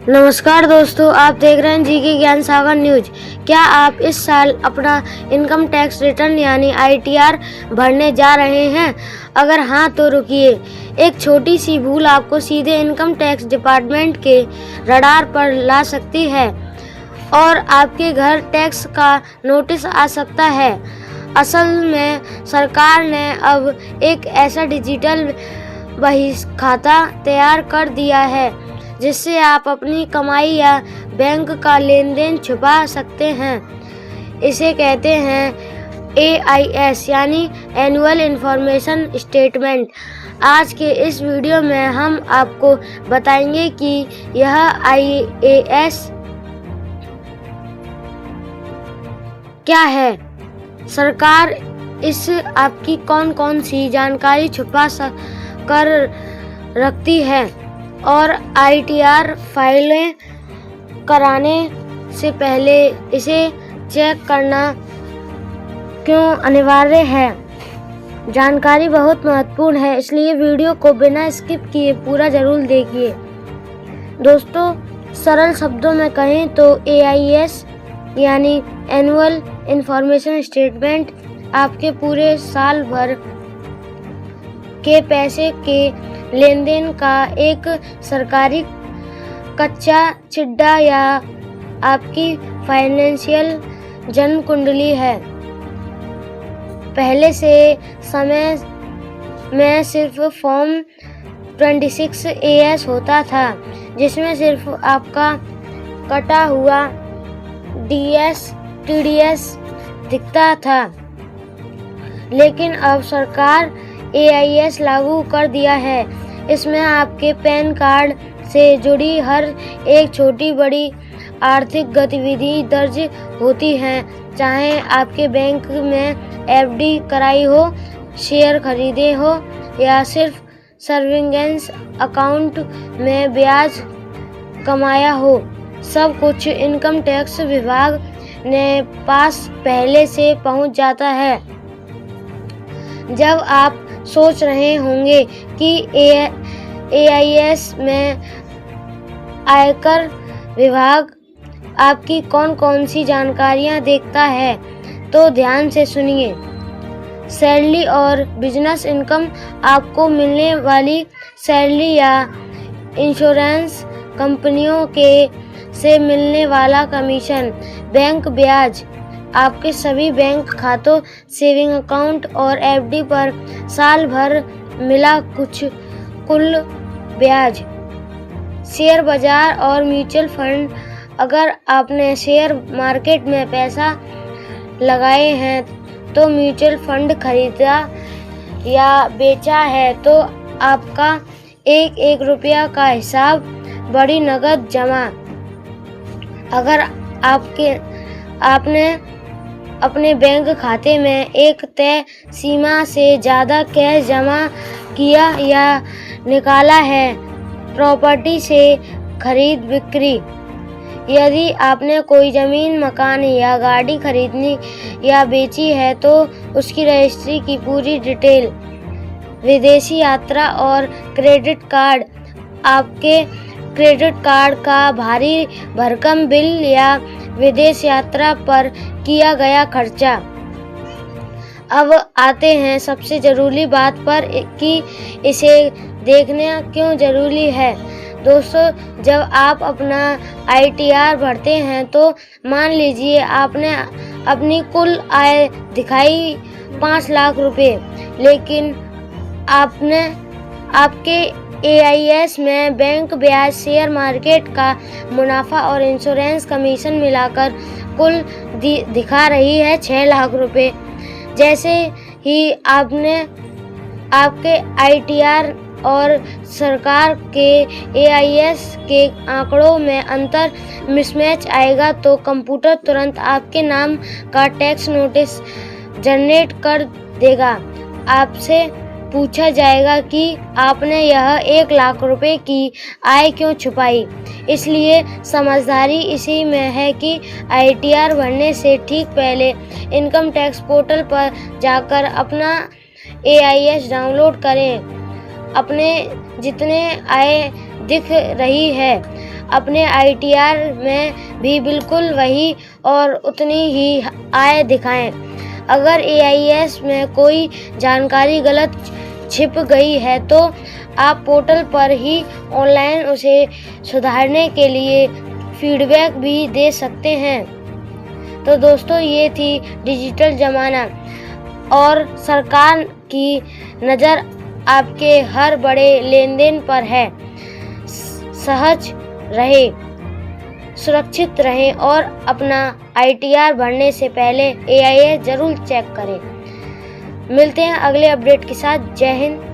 नमस्कार दोस्तों, आप देख रहे हैं जी के ज्ञान सागर न्यूज। क्या आप इस साल अपना इनकम टैक्स रिटर्न यानी ITR भरने जा रहे हैं? अगर हाँ तो रुकिए, एक छोटी सी भूल आपको सीधे इनकम टैक्स डिपार्टमेंट के रडार पर ला सकती है और आपके घर टैक्स का नोटिस आ सकता है। असल में सरकार ने अब एक ऐसा डिजिटल बहीखाता तैयार कर दिया है जिससे आप अपनी कमाई या बैंक का लेन देन छुपा सकते हैं। इसे कहते हैं AIS यानी एनुअल इन्फॉर्मेशन स्टेटमेंट। आज के इस वीडियो में हम आपको बताएंगे कि यह IAS क्या है, सरकार इस आपकी कौन कौन सी जानकारी छुपा कर रखती है और ITR फाइलें कराने से पहले इसे चेक करना क्यों अनिवार्य है। जानकारी बहुत महत्वपूर्ण है, इसलिए वीडियो को बिना स्किप किए पूरा जरूर देखिए। दोस्तों, सरल शब्दों में कहें तो AIS यानी एनुअल इन्फॉर्मेशन स्टेटमेंट आपके पूरे साल भर के पैसे के लेन देन का एक सरकारी कच्चा चिट्ठा या आपकी फाइनेंशियल जन्म कुंडली है। पहले से समय में सिर्फ फॉर्म 26AS होता था, जिसमें सिर्फ आपका कटा हुआ TDS दिखता था, लेकिन अब सरकार AIS लागू कर दिया है। इसमें आपके पैन कार्ड से जुड़ी हर एक छोटी बड़ी आर्थिक गतिविधि दर्ज होती है, चाहे आपके बैंक में FD कराई हो, शेयर खरीदे हो या सिर्फ सेविंग्स अकाउंट में ब्याज कमाया हो। सब कुछ इनकम टैक्स विभाग ने पास पहले से पहुंच जाता है। जब आप सोच रहे होंगे कि AIS में आयकर विभाग आपकी कौन कौन सी जानकारियां देखता है, तो ध्यान से सुनिए। सैलरी और बिजनेस इनकम, आपको मिलने वाली सैलरी या इंश्योरेंस कंपनियों से मिलने वाला कमीशन, बैंक ब्याज, आपके सभी बैंक खातों, सेविंग अकाउंट और FD पर साल भर मिला कुल ब्याज, शेयर बाजार और म्यूचुअल फंड, अगर आपने शेयर मार्केट में पैसा लगाए हैं तो म्यूचुअल फंड खरीदा या बेचा है तो आपका एक एक रुपया का हिसाब, बड़ी नकद जमा, अगर आपने अपने बैंक खाते में एक तय सीमा से ज़्यादा कैश जमा किया या निकाला है, प्रॉपर्टी से खरीद बिक्री, यदि आपने कोई ज़मीन, मकान या गाड़ी खरीदनी या बेची है तो उसकी रजिस्ट्री की पूरी डिटेल, विदेशी यात्रा और क्रेडिट कार्ड, आपके क्रेडिट कार्ड का भारी भरकम बिल या विदेश यात्रा पर किया गया खर्चा। अब आते हैं सबसे जरूरी बात पर कि इसे देखना क्यों जरूरी है। दोस्तों, जब आप अपना ITR भरते हैं तो मान लीजिए आपने अपनी कुल आय दिखाई 5 लाख रुपए, लेकिन आपके AIS में बैंक ब्याज, शेयर मार्केट का मुनाफा और इंश्योरेंस कमीशन मिलाकर कुल दिखा रही है 6 लाख रुपए। जैसे ही आपके ITR और सरकार के AIS के आंकड़ों में अंतर मिसमैच आएगा तो कंप्यूटर तुरंत आपके नाम का टैक्स नोटिस जनरेट कर देगा। आपसे पूछा जाएगा कि आपने यह 1 लाख रुपए की आय क्यों छुपाई। इसलिए समझदारी इसी में है कि ITR भरने से ठीक पहले इनकम टैक्स पोर्टल पर जाकर अपना AIS डाउनलोड करें। अपने जितने आय दिख रही है अपने आईटीआर में भी बिल्कुल वही और उतनी ही आय दिखाएं। अगर एआईएस में कोई जानकारी गलत छिप गई है तो आप पोर्टल पर ही ऑनलाइन उसे सुधारने के लिए फीडबैक भी दे सकते हैं। तो दोस्तों, ये थी डिजिटल ज़माना और सरकार की नज़र आपके हर बड़े लेन-देन पर है। सहज रहें, सुरक्षित रहें और अपना आईटीआर भरने से पहले एआईएस जरूर चेक करें। मिलते हैं अगले अपडेट के साथ। जय हिंद।